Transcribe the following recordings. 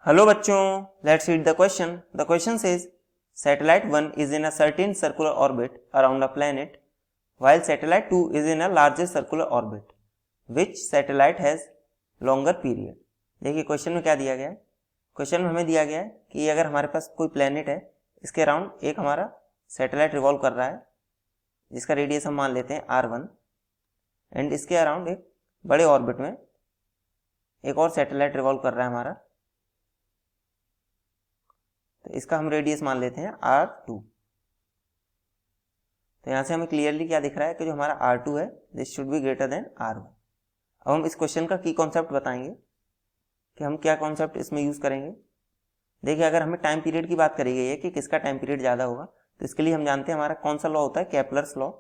Hello बच्चों, let's read the question. The question says satellite 1 is in a certain circular orbit around a planet while satellite 2 is in a larger circular orbit. Which satellite has longer period? देखिए question में क्या दिया गया है. Question में हमें दिया गया है कि अगर हमारे पास कोई प्लेनेट है, इसके अराउंड एक हमारा सैटेलाइट रिवॉल्व कर रहा है जिसका रेडियस हम मान लेते हैं R1 एंड इसके अराउंड एक बड़े ऑर्बिट में एक और सैटेलाइट रिवॉल्व कर रहा है हमारा, तो इसका हम रेडियस मान लेते हैं R2. तो यहाँ से हमें क्लियरली क्या दिख रहा है कि जो हमारा R2 है this should be greater than R1. अब हम इस क्वेश्चन का की कॉन्सेप्ट बताएंगे कि हम क्या कॉन्सेप्ट इसमें यूज करेंगे. देखिए अगर हमें टाइम पीरियड की बात करी गई है कि किसका टाइम पीरियड ज़्यादा होगा, तो इसके लिए हम जानते हैं हमारा कौन सा लॉ होता है, केपलर्स लॉ.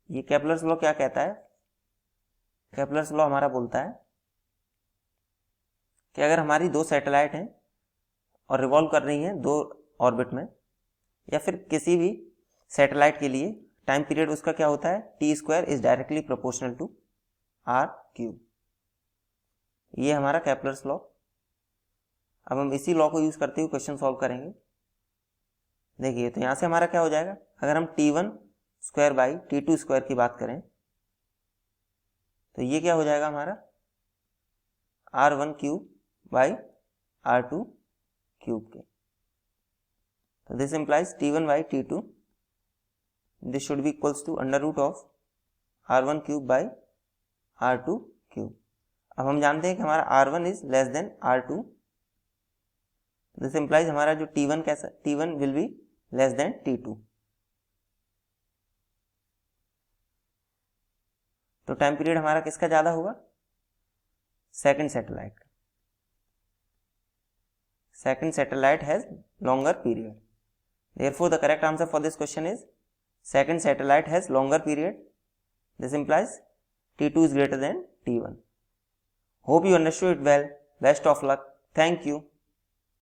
ये केपलर्स लॉ क्या कहता है? केपलर्स लॉ हमारा बोलता है कि अगर हमारी दो सैटेलाइट हैं और रिवॉल्व कर रही हैं दो ऑर्बिट में, या फिर किसी भी सैटेलाइट के लिए टाइम पीरियड उसका क्या होता है, t² is directly proportional to R3. ये हमारा केपलर्स लॉ. अब हम इसी लॉ को यूज करते हुए क्वेश्चन सॉल्व करेंगे. देखिए तो यहां से हमारा क्या हो जाएगा, अगर हम t1² बाई t2² की बात करें तो ये क्या हो जाएगा हमारा R1³ बाई R2³ के. तो this implies t1 by t2 this should be equals to under root of R1³ by R2³. अब हम जानते हैं कि हमारा R1 is less than R2. This implies हमारा जो t1 कैसा, t1 will be less than t2. तो टाइम पीरियड हमारा किसका ज्यादा होगा, second satellite. Second satellite has longer period. Therefore, the correct answer for this question is second satellite has longer period. This implies T2 is greater than T1. Hope you understood it well. Best of luck. Thank you.